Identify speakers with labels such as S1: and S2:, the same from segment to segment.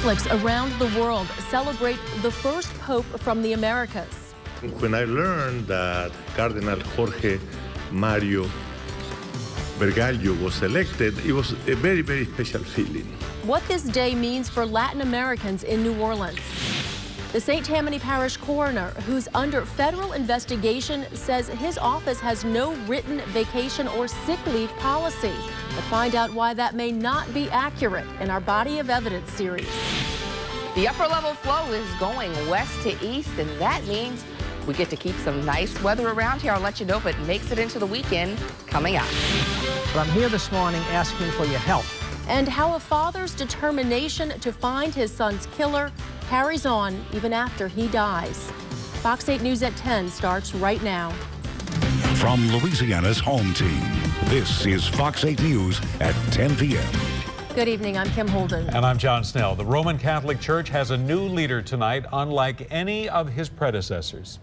S1: Catholics around the world celebrate the first pope from the Americas.
S2: When I learned that Cardinal Jorge Mario Bergoglio was elected, it was a very, very special feeling.
S1: What this day means for Latin Americans in New Orleans. The St. Tammany Parish coroner, who's under federal investigation, says his office has no written vacation or sick leave policy. We'll find out why that may not be accurate in our Body of Evidence series.
S3: The upper level flow is going west to east, and that means we get to keep some nice weather around here. I'll let you know if it makes it into the weekend coming up.
S4: But I'm here this morning asking for your help.
S1: And how a father's determination to find his son's killer carries on even after he dies. Fox 8 News at 10 starts right now.
S5: From Louisiana's home team, this is Fox 8 News at 10 p.m.
S1: Good evening, I'm Kim Holden.
S6: And I'm John Snell. The Roman Catholic Church has a new leader tonight, unlike any of his predecessors.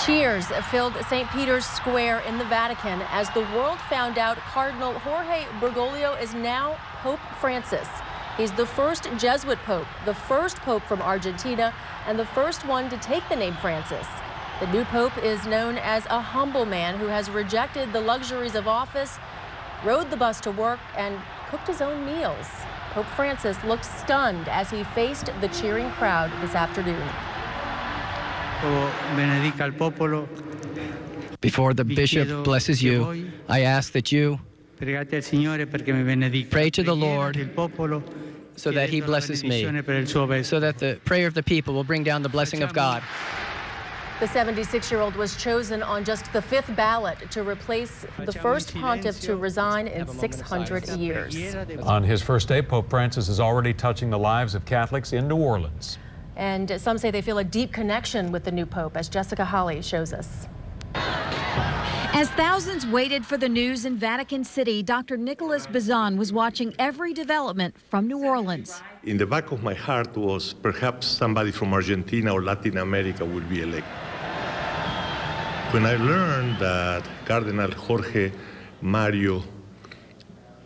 S1: Cheers filled St. Peter's Square in the Vatican as the world found out Cardinal Jorge Bergoglio is now Pope Francis. He's the first Jesuit pope, the first pope from Argentina, and the first one to take the name Francis. The new pope is known as a humble man who has rejected the luxuries of office, rode the bus to work, and cooked his own meals. Pope Francis looked stunned as he faced the cheering crowd this afternoon.
S7: Before the bishop blesses you, I ask that you pray to the Lord so that he blesses me, so that the prayer of the people will bring down the blessing of God.
S1: The 76-year-old was chosen on just the 5th ballot to replace the first pontiff to resign in 600 years.
S6: On his first day, Pope Francis is already touching the lives of Catholics in New Orleans.
S1: And some say they feel a deep connection with the new pope, as Jessica Holly shows us.
S8: As thousands waited for the news in Vatican City, Dr. Nicholas Bazan was watching every development from New Orleans.
S2: In the back of my heart was perhaps somebody from Argentina or Latin America will be elected. When I learned that Cardinal Jorge Mario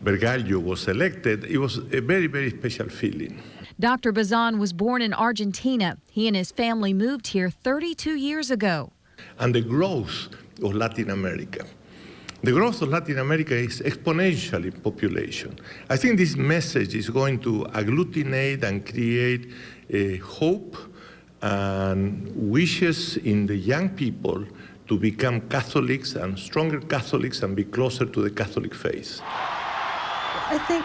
S2: Bergoglio was elected, it was a very, very special feeling.
S8: Dr. Bazan was born in Argentina. He and his family moved here 32 years ago.
S2: And the growth of Latin America. The growth of Latin America is exponential in population. I think this message is going to agglutinate and create a hope and wishes in the young people to become Catholics and stronger Catholics and be closer to the Catholic faith.
S9: I think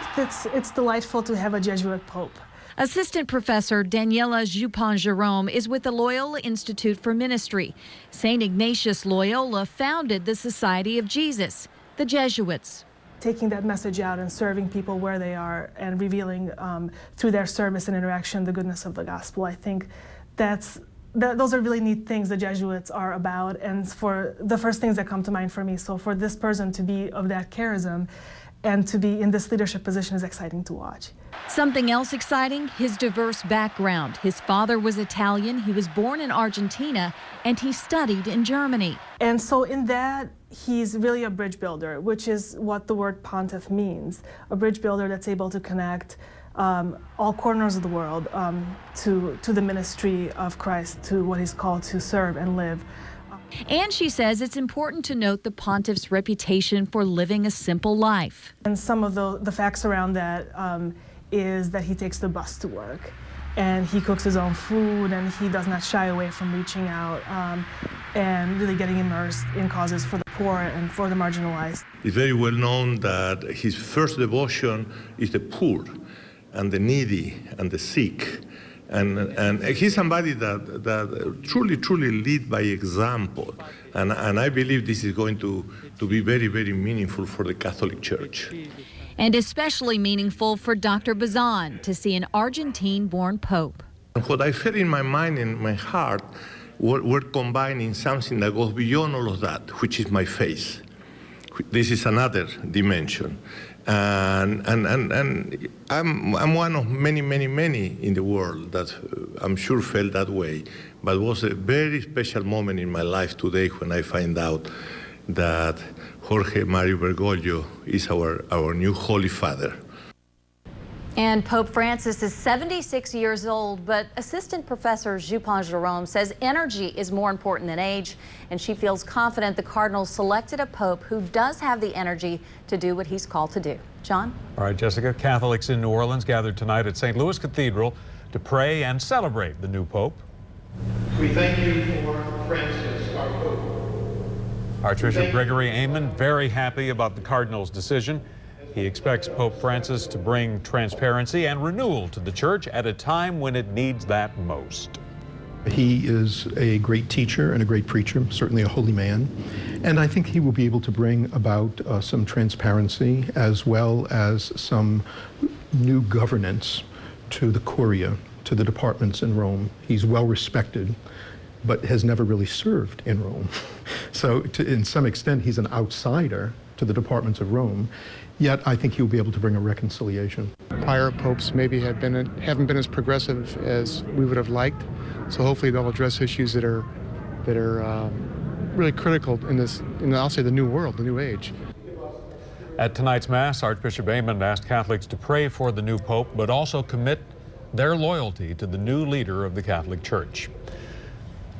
S9: it's delightful to have a Jesuit pope.
S8: Assistant Professor Daniela Jupin-Jerome is with the Loyola Institute for Ministry. St. Ignatius Loyola founded the Society of Jesus, the Jesuits.
S9: Taking that message out and serving people where they are and revealing through their service and interaction the goodness of the gospel. I think those are really neat things the Jesuits are about, and for the first things that come to mind for me. So for this person to be of that charism and to be in this leadership position is exciting to watch.
S8: Something else exciting, his diverse background. His father was Italian, he was born in Argentina, and he studied in Germany.
S9: And so in that, he's really a bridge builder, which is what the word pontiff means. A bridge builder that's able to connect all corners of the world to the ministry of Christ, to what he's called to serve and live.
S8: And she says it's important to note the pontiff's reputation for living a simple life.
S9: And some of the facts around that is that he takes the bus to work, and he cooks his own food, and he does not shy away from reaching out and really getting immersed in causes for the poor and for the marginalized.
S2: It's very well known that his first devotion is the poor and the needy and the sick. And he's somebody that truly lead by example. And I believe this is going to be very, very meaningful for the Catholic Church.
S8: And especially meaningful for Dr. Bazan to see an Argentine-born pope.
S2: What I felt in my mind and my heart were combining something that goes beyond all of that, which is my faith. This is another dimension. And I'm one of many in the world that I'm sure felt that way. But it was a very special moment in my life today when I find out that Jorge Mario Bergoglio is our new Holy Father.
S8: And Pope Francis is 76 years old, but Assistant Professor Jupin Jerome says energy is more important than age, and she feels confident the Cardinals selected a pope who does have the energy to do what he's called to do. John?
S6: All right, Jessica, Catholics in New Orleans gathered tonight at St. Louis Cathedral to pray and celebrate the new pope.
S2: We thank you for Francis, our pope.
S6: Archbishop Gregory Aymon very happy about the Cardinals' decision. He expects Pope Francis to bring transparency and renewal to the church at a time when it needs that most.
S10: He is a great teacher and a great preacher, certainly a holy man. And I think he will be able to bring about some transparency as well as some new governance to the Curia, to the departments in Rome. He's well respected, but has never really served in Rome. So in some extent, he's an outsider to the departments of Rome. Yet I think he'll be able to bring a reconciliation.
S11: Prior popes maybe haven't been as progressive as we would have liked. So hopefully they'll address issues that are really critical in this, I'll say, the new world, the new age.
S6: At tonight's Mass, Archbishop Aymon asked Catholics to pray for the new pope, but also commit their loyalty to the new leader of the Catholic Church.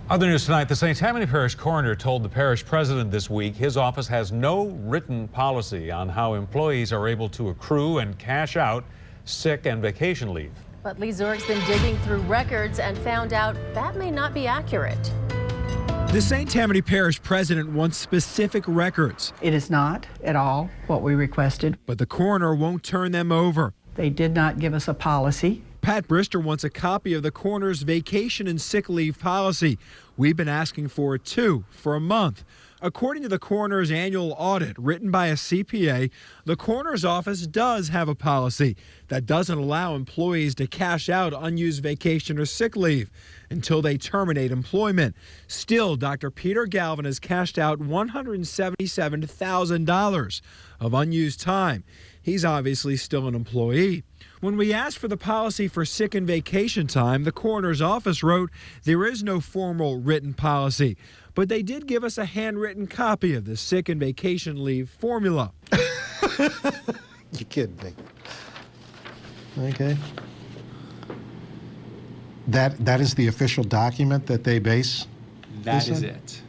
S6: Other news tonight, the St. Tammany Parish coroner told the parish president this week his office has no written policy on how employees are able to accrue and cash out sick and vacation leave.
S1: But Lee Zurich's been digging through records and found out that may not be accurate.
S12: The St. Tammany Parish president wants specific records.
S13: It is not at all what we requested.
S12: But the coroner won't turn them over.
S13: They did not give us a policy.
S12: Pat Brister wants a copy of the coroner's vacation and sick leave policy. We've been asking for it too, for a month. According to the coroner's annual audit written by a CPA, the coroner's office does have a policy that doesn't allow employees to cash out unused vacation or sick leave until they terminate employment. Still, Dr. Peter Galvin has cashed out $177,000 of unused time. He's obviously still an employee. When we asked for the policy for sick and vacation time, the coroner's office wrote there is no formal written policy, but they did give us a handwritten copy of the sick and vacation leave formula.
S11: You kidding me? Okay.
S14: That is the official document that they base?
S15: That is it.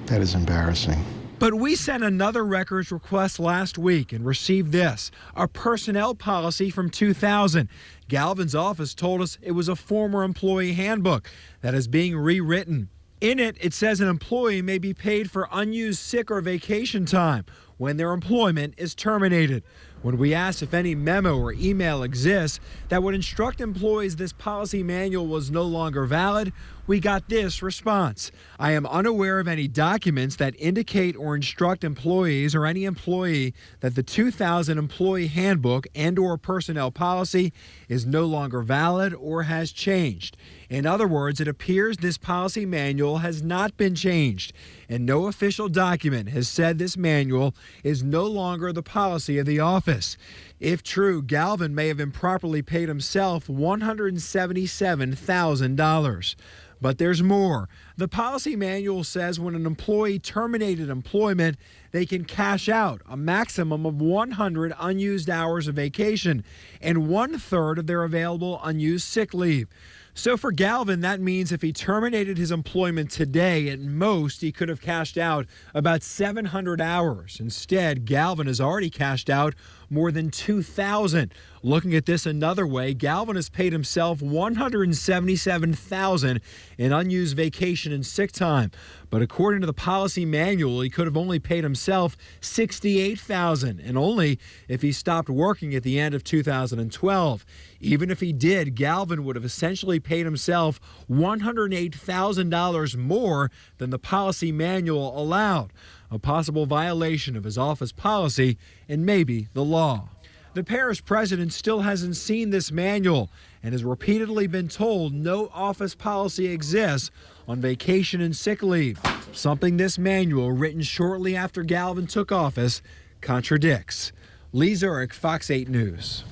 S14: That is embarrassing.
S12: But we sent another records request last week and received this, a personnel policy from 2000. Galvin's office told us it was a former employee handbook that is being rewritten. In it, it says an employee may be paid for unused sick or vacation time when their employment is terminated. When we asked if any memo or email exists that would instruct employees this policy manual was no longer valid, we got this response. I am unaware of any documents that indicate or instruct employees or any employee that the 2000 employee handbook and/or personnel policy is no longer valid or has changed. In other words, it appears this policy manual has not been changed, and no official document has said this manual is no longer the policy of the office. If true, Galvin may have improperly paid himself $177,000. But there's more. The policy manual says when an employee terminated employment, they can cash out a maximum of 100 unused hours of vacation and 1/3 of their available unused sick leave. So for Galvin, that means if he terminated his employment today, at most he could have cashed out about 700 hours. Instead, Galvin has already cashed out more than 2,000. Looking at this another way, Galvin has paid himself $177,000 in unused vacation and sick time. But according to the policy manual, he could have only paid himself $68,000, and only if he stopped working at the end of 2012. Even if he did, Galvin would have essentially paid himself $108,000 more than the policy manual allowed, a possible violation of his office policy and maybe the law. The parish president still hasn't seen this manual and has repeatedly been told no office policy exists on vacation and sick leave, something this manual, written shortly after Galvin took office, contradicts. Lee Zurich, Fox 8 News.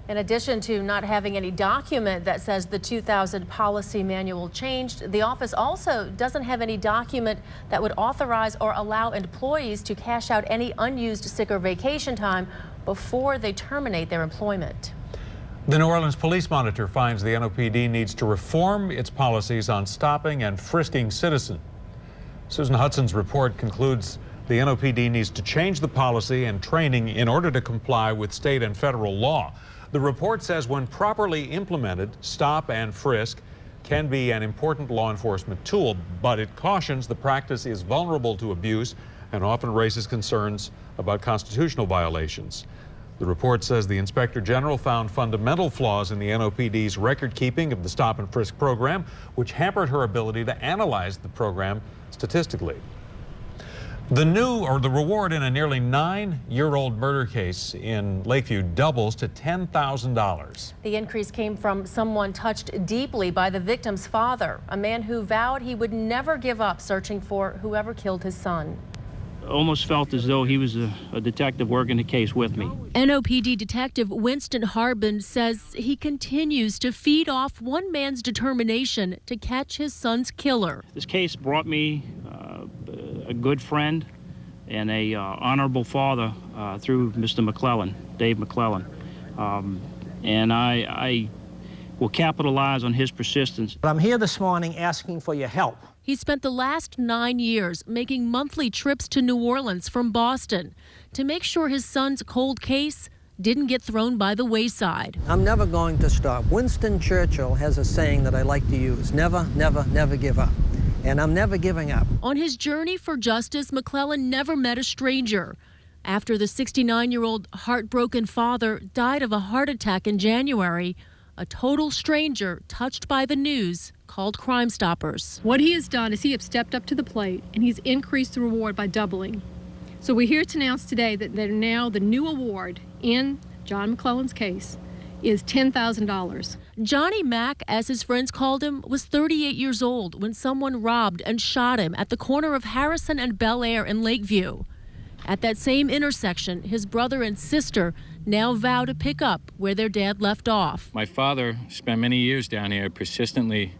S1: In addition to not having any document that says the 2000 policy manual changed, the office also doesn't have any document that would authorize or allow employees to cash out any unused sick or vacation time before they terminate their employment.
S6: The New Orleans Police Monitor finds the NOPD needs to reform its policies on stopping and frisking citizens. Susan Hudson's report concludes the NOPD needs to change the policy and training in order to comply with state and federal law. The report says when properly implemented, stop and frisk can be an important law enforcement tool, but it cautions the practice is vulnerable to abuse and often raises concerns about constitutional violations. The report says the Inspector General found fundamental flaws in the NOPD's record keeping of the stop and frisk program, which hampered her ability to analyze the program statistically. The reward in a nearly 9-year-old murder case in Lakeview doubles to $10,000.
S1: The increase came from someone touched deeply by the victim's father, a man who vowed he would never give up searching for whoever killed his son.
S15: Almost felt as though he was a detective working the case with me.
S1: NOPD Detective Winston Harbin says he continues to feed off one man's determination to catch his son's killer.
S15: This case brought me a good friend and a honorable father through Mr. McClellan, Dave McClellan. And I will capitalize on his persistence.
S4: But I'm here this morning asking for your help.
S1: He spent the last 9 years making monthly trips to New Orleans from Boston to make sure his son's cold case didn't get thrown by the wayside.
S4: I'm never going to stop. Winston Churchill has a saying that I like to use: never, never, never give up. And I'm never giving up.
S1: On his journey for justice, McClellan never met a stranger. After the 69-year-old heartbroken father died of a heart attack in January, a total stranger touched by the news called Crime Stoppers.
S16: What he has done is he has stepped up to the plate and he's increased the reward by doubling. So we're here to announce today that now the new award in John McClellan's case is $10,000.
S1: Johnny Mack, as his friends called him, was 38 years old when someone robbed and shot him at the corner of Harrison and Bel Air in Lakeview. At that same intersection, his brother and sister now vow to pick up where their dad left off.
S17: My father spent many years down here persistently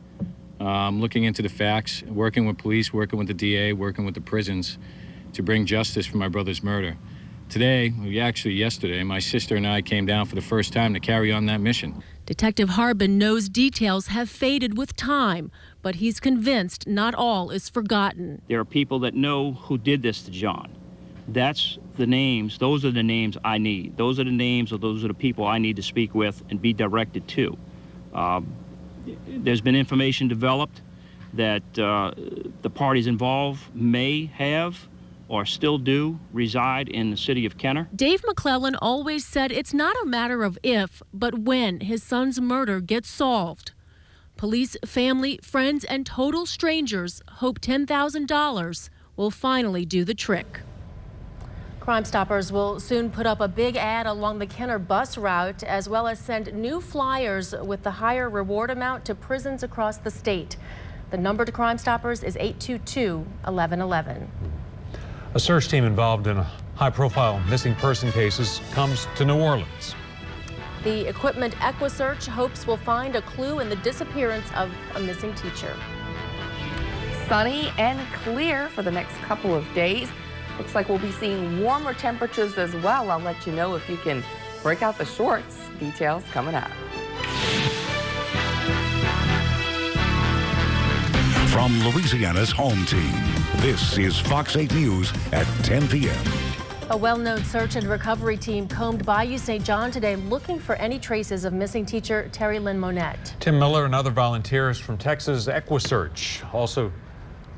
S17: looking into the facts, working with police, working with the DA, working with the prisons to bring justice for my brother's murder. Today, actually yesterday, my sister and I came down for the first time to carry on that mission.
S1: Detective Harbin knows details have faded with time, but he's convinced not all is forgotten.
S15: There are people that know who did this to John. That's the names, those are the names I need. Those are the names, or those are the people I need to speak with and be directed to. There's been information developed that the parties involved may have or still do reside in the city of Kenner.
S1: Dave McClellan always said it's not a matter of if, but when his son's murder gets solved. Police, family, friends, and total strangers hope $10,000 will finally do the trick. Crime Stoppers will soon put up a big ad along the Kenner bus route, as well as send new flyers with the higher reward amount to prisons across the state. The number to Crime Stoppers is 822-1111.
S6: A search team involved in high-profile missing person cases comes to New Orleans.
S1: The equipment EquiSearch hopes will find a clue in the disappearance of a missing teacher.
S3: Sunny and clear for the next couple of days. Looks like we'll be seeing warmer temperatures as well. I'll let you know if you can break out the shorts. Details coming up.
S5: From Louisiana's home team, this is Fox 8 News at 10 p.m.
S1: A well-known search and recovery team combed Bayou St. John today looking for any traces of missing teacher Terry Lynn Monette.
S6: Tim Miller and other volunteers from Texas EquiSearch also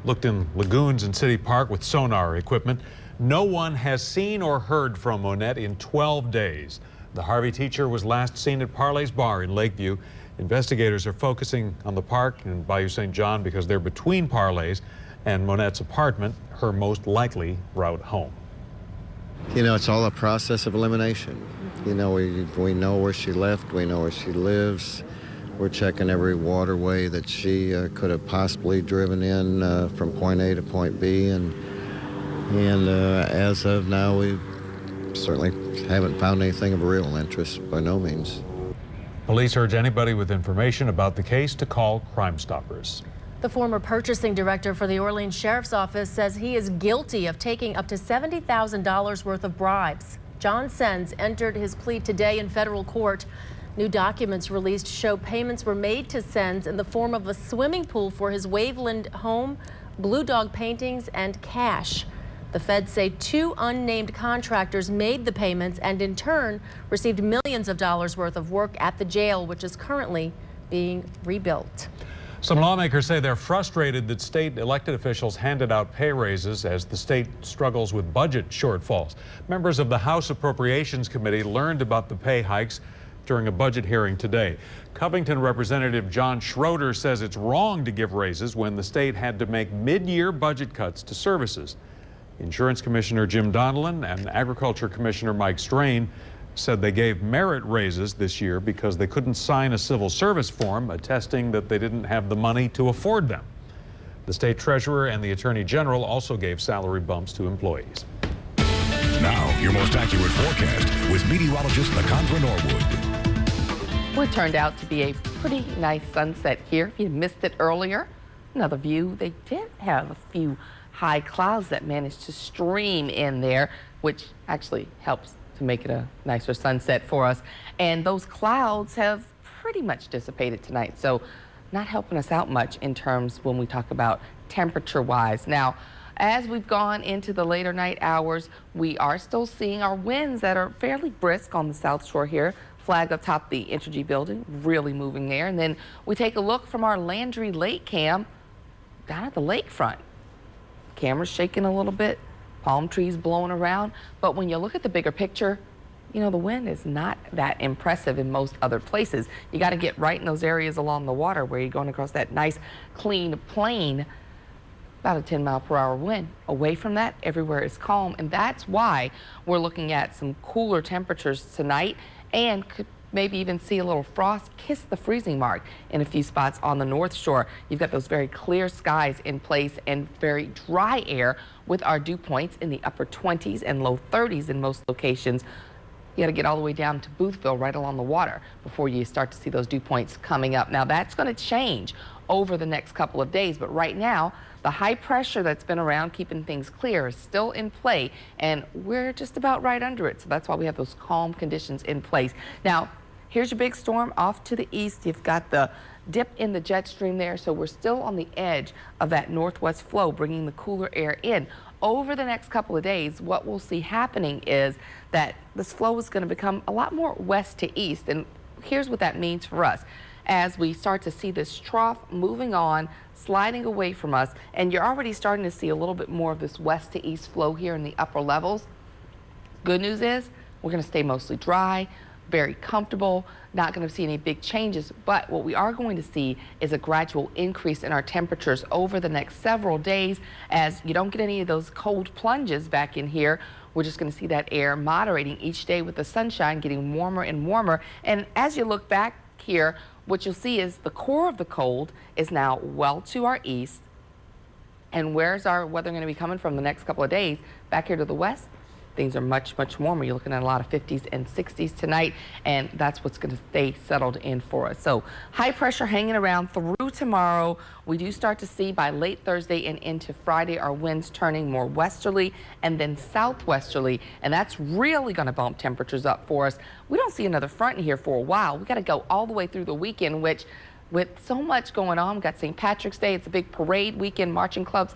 S6: looked in lagoons and City Park with sonar equipment. No one has seen or heard from Monette in 12 days. The Harvey teacher was last seen at Parley's Bar in Lakeview. Investigators are focusing on the park in Bayou St. John because they're between Parley's and Monette's apartment, her most likely route home.
S18: You know, it's all a process of elimination. You know, we know where she left, we know where she lives. We're checking every waterway that she could have possibly driven in from point A to point B, and as of now, we certainly haven't found anything of real interest, by no means.
S6: Police urge anybody with information about the case to call Crime Stoppers.
S1: The former purchasing director for the Orleans Sheriff's Office says he is guilty of taking up to $70,000 worth of bribes. John Sens entered his plea today in federal court. New documents released show payments were made to Sens in the form of a swimming pool for his Waveland home, Blue Dog paintings, and cash. The feds say 2 unnamed contractors made the payments and in turn received millions of dollars worth of work at the jail, which is currently being rebuilt.
S6: Some lawmakers say they're frustrated that state elected officials handed out pay raises as the state struggles with budget shortfalls. Members of the House Appropriations Committee learned about the pay hikes during a budget hearing today. Covington Representative John Schroeder says it's wrong to give raises when the state had to make mid-year budget cuts to services. Insurance Commissioner Jim Donelon and Agriculture Commissioner Mike Strain said they gave merit raises this year because they couldn't sign a civil service form attesting that they didn't have the money to afford them. The state treasurer and the attorney general also gave salary bumps to employees.
S5: Now, your most accurate forecast with meteorologist Nakandra Norwood.
S3: Well, it turned out to be a pretty nice sunset here. If you missed it earlier, another view. They did have a few high clouds that managed to stream in there, which actually helps to make it a nicer sunset for us. And those clouds have pretty much dissipated tonight, so not helping us out much in terms when we talk about temperature-wise. Now, as we've gone into the later night hours, we are still seeing our winds that are fairly brisk on the South Shore here. Flag up top the Entergy building, really moving there. And then we take a look from our Landry Lake cam down at the lakefront. Camera's shaking a little bit, palm trees blowing around. But when you look at the bigger picture, you know, the wind is not that impressive in most other places. You got to get right in those areas along the water where you're going across that nice, clean plain. About a 10-mile-per-hour wind. Away from that, everywhere is calm, and that's why we're looking at some cooler temperatures tonight and could maybe even see a little frost kiss the freezing mark in a few spots on the North Shore. You've got those very clear skies in place and very dry air with our dew points in the upper 20s and low 30s in most locations. You got to get all the way down to Boothville right along the water before you start to see those dew points coming up. Now, that's going to change over the next couple of days, but right now, the high pressure that's been around keeping things clear is still in play, and we're just about right under it. So that's why we have those calm conditions in place. Now, here's your big storm off to the east. You've got the dip in the jet stream there, so we're still on the edge of that northwest flow, bringing the cooler air in. Over the next couple of days, what we'll see happening is that this flow is going to become a lot more west to east, and here's what that means for us. As we start to see this trough moving on, sliding away from us, and you're already starting to see a little bit more of this west to east flow here in the upper levels. Good news is we're going to stay mostly dry, very comfortable, not going to see any big changes, but what we are going to see is a gradual increase in our temperatures over the next several days. As you don't get any of those cold plunges back in here, we're just going to see that air moderating each day with the sunshine getting warmer and warmer. And as you look back here, what you'll see is the core of the cold is now well to our east. And where's our weather going to be coming from the next couple of days? Back here to the west, things are much, much warmer. You're looking at a lot of 50s and 60s tonight, and that's what's going to stay settled in for us. So high pressure hanging around through tomorrow. We do start to see by late Thursday and into Friday our winds turning more westerly and then southwesterly, and that's really going to bump temperatures up for us. We don't see another front in here for a while. We got to go all the way through the weekend, which with so much going on, we've got St. Patrick's Day. It's a big parade weekend, marching clubs.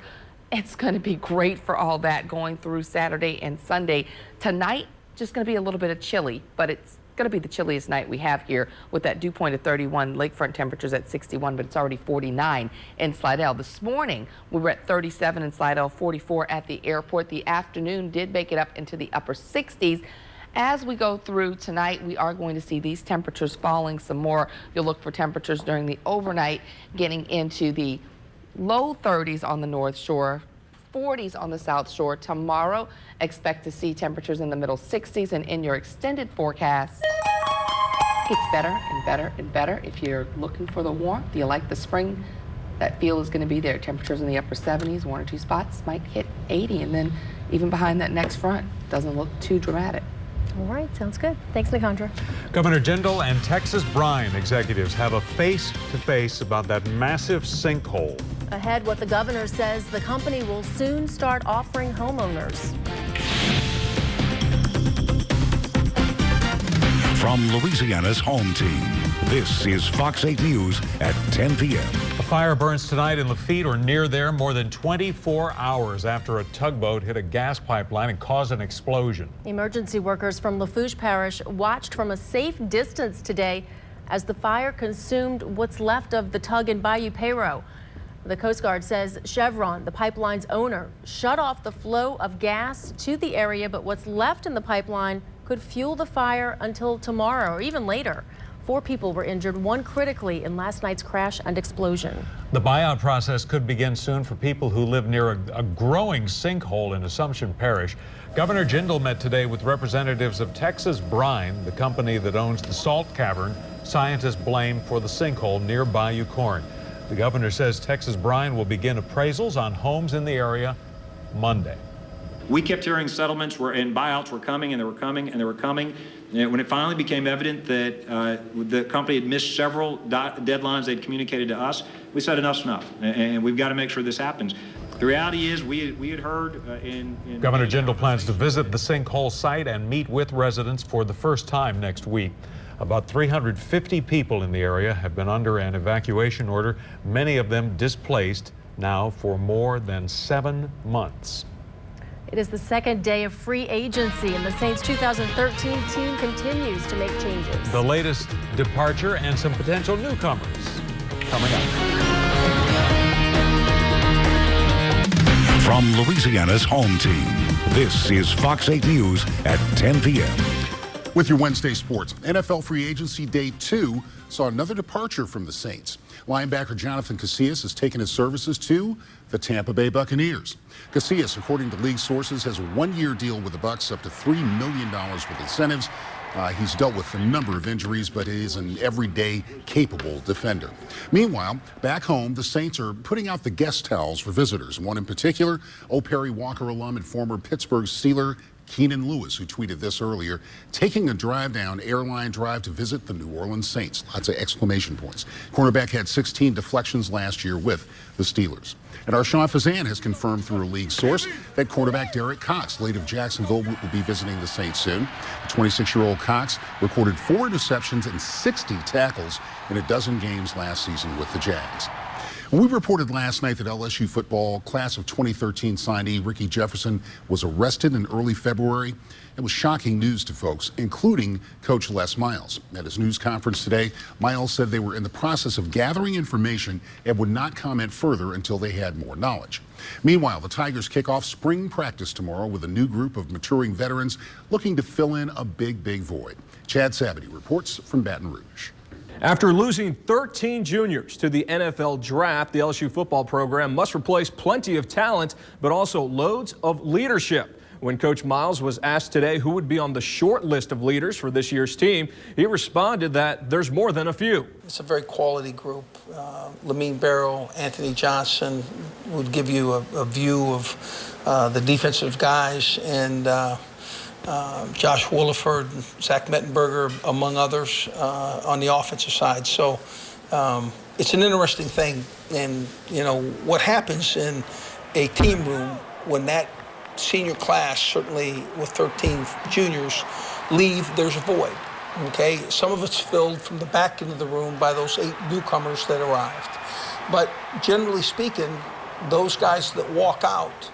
S3: It's going to be great for all that going through Saturday and Sunday. Tonight, just going to be a little bit of chilly, but it's going to be the chilliest night we have here with that dew point of 31, lakefront temperatures at 61, but it's already 49 in Slidell. This morning, we were at 37 in Slidell, 44 at the airport. The afternoon did make it up into the upper 60s. As we go through tonight, we are going to see these temperatures falling some more. You'll look for temperatures during the overnight getting into the low 30s on the North Shore, 40s on the South Shore. Tomorrow, expect to see temperatures in the middle 60s, and in your extended forecast, it gets better and better and better. If you're looking for the warmth, you like the spring, that feel is going to be there. Temperatures in the upper 70s, 1 or 2 spots might hit 80, and then even behind that next front, doesn't look too dramatic.
S1: All right, sounds good. Thanks, Nikandra.
S6: Governor Jindal and Texas Brine executives have a face-to-face about that massive sinkhole.
S1: Ahead, what the governor says the company will soon start offering homeowners.
S5: From Louisiana's home team, this is Fox 8 News at 10 p.m.
S6: A fire burns tonight in Lafitte or near there more than 24 hours after a tugboat hit a gas pipeline and caused an explosion.
S1: Emergency workers from Lafourche Parish watched from a safe distance today as the fire consumed what's left of the tug in Bayou Pero. The Coast Guard says Chevron, the pipeline's owner, shut off the flow of gas to the area, but what's left in the pipeline could fuel the fire until tomorrow or even later. 4 people were injured, 1 critically in last night's crash and explosion.
S6: The buyout process could begin soon for people who live near a growing sinkhole in Assumption Parish. Governor Jindal met today with representatives of Texas Brine, the company that owns the salt cavern scientists blame for the sinkhole near Bayou Corn. The governor says Texas Brine will begin appraisals on homes in the area Monday.
S19: We kept hearing settlements and buyouts were coming, and they were coming, and they were coming. And when it finally became evident that the company had missed several deadlines they'd communicated to us, we said enough's enough, and we've got to make sure this happens. The reality is we had heard
S6: Governor Jindal plans to visit the sinkhole site and meet with residents for the first time next week. About 350 people in the area have been under an evacuation order, many of them displaced now for more than 7 months.
S1: It is the second day of free agency, and the Saints 2013 team continues to make changes.
S6: The latest departure and some potential newcomers coming up.
S5: From Louisiana's home team, this is Fox 8 News at 10 p.m.
S20: With your Wednesday sports, NFL free agency day 2 saw another departure from the Saints. Linebacker Jonathan Casillas has taken his services to the Tampa Bay Buccaneers. Casillas, according to league sources, has a 1-year deal with the Bucs up to $3 million with incentives. He's dealt with a number of injuries, but he is an everyday capable defender. Meanwhile, back home, the Saints are putting out the guest towels for visitors. One in particular, Perry Walker alum and former Pittsburgh Steeler Keenan Lewis, who tweeted this earlier, taking a drive down airline drive to visit the New Orleans Saints. Lots of exclamation points. Cornerback had 16 deflections last year with the Steelers. And Arshawn Fazan has confirmed through a league source that cornerback Derek Cox, late of Jacksonville, will be visiting the Saints soon. The 26-year-old Cox recorded 4 interceptions and 60 tackles in a dozen games last season with the Jags. We reported last night that LSU football class of 2013 signee Ricky Jefferson was arrested in early February. It was shocking news to folks, including Coach Les Miles. At his news conference today, Miles said they were in the process of gathering information and would not comment further until they had more knowledge. Meanwhile, the Tigers kick off spring practice tomorrow with a new group of maturing veterans looking to fill in a big void. Chad Sabity reports from Baton Rouge.
S21: After losing 13 juniors to the NFL draft, the LSU football program must replace plenty of talent, but also loads of leadership. When Coach Miles was asked today who would be on the short list of leaders for this year's team, he responded that there's more than a few.
S22: It's a very quality group. Lamine Barrow, Anthony Johnson would give you a view of the defensive guys, and Josh Williford, Zach Mettenberger, among others, on the offensive side. So it's an interesting thing. And, you know, what happens in a team room when that senior class, certainly with 13 juniors, leave, there's a void, okay? Some of it's filled from the back end of the room by those 8 newcomers that arrived. But generally speaking, those guys that walk out,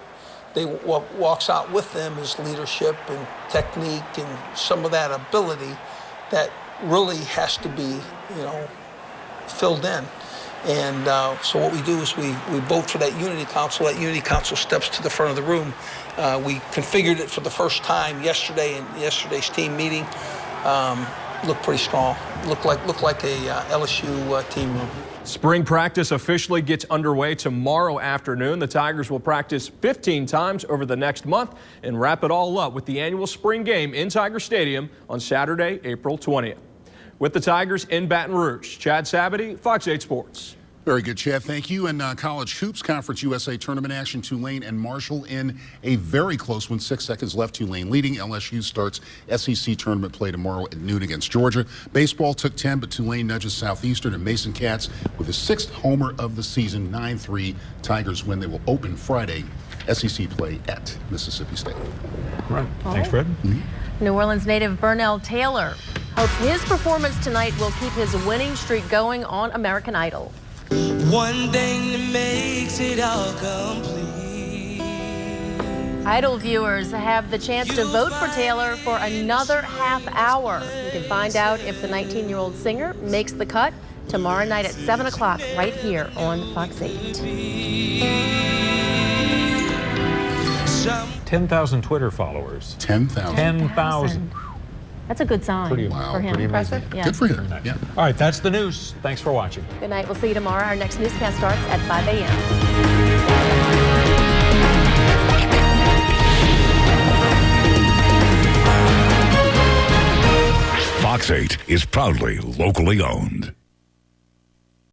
S22: what walks out with them is leadership and technique and some of that ability that really has to be, you know, filled in. And so what we do is we vote for that Unity Council. That Unity Council steps to the front of the room. We configured it for the first time yesterday in yesterday's team meeting. Looked pretty strong. Looked like a LSU team room.
S21: Spring practice officially gets underway tomorrow afternoon. The Tigers will practice 15 times over the next month and wrap it all up with the annual spring game in Tiger Stadium on Saturday, April 20th. With the Tigers in Baton Rouge, Chad Sabity, Fox 8 Sports.
S20: Very good, Chad. Thank you. And college hoops conference USA tournament action, Tulane and Marshall in a very close one. 6 seconds left. Tulane leading. LSU starts SEC tournament play tomorrow at noon against Georgia. Baseball took 10, but Tulane nudges Southeastern, and Mason Katz with his 6th homer of the season. 9-3 Tigers win. They will open Friday SEC play at Mississippi State.
S6: Right. Thanks, Fred.
S1: New Orleans native Burnell Taylor hopes his performance tonight will keep his winning streak going on American Idol.
S7: One thing that makes it all complete.
S1: Idol viewers have the chance to vote for Taylor for another half hour. You can find out if the 19-year-old singer makes the cut tomorrow night at 7 o'clock right here on Fox 8.
S6: 10,000 Twitter followers.
S20: 10,000.
S6: 10,000.
S1: That's a good sign for him.
S6: Pretty amazing.
S1: Yeah.
S20: Good for him. Yeah.
S6: All right, that's the news. Thanks for watching.
S1: Good night. We'll see you tomorrow. Our next newscast starts at 5 a.m.
S5: Fox 8 is proudly locally owned.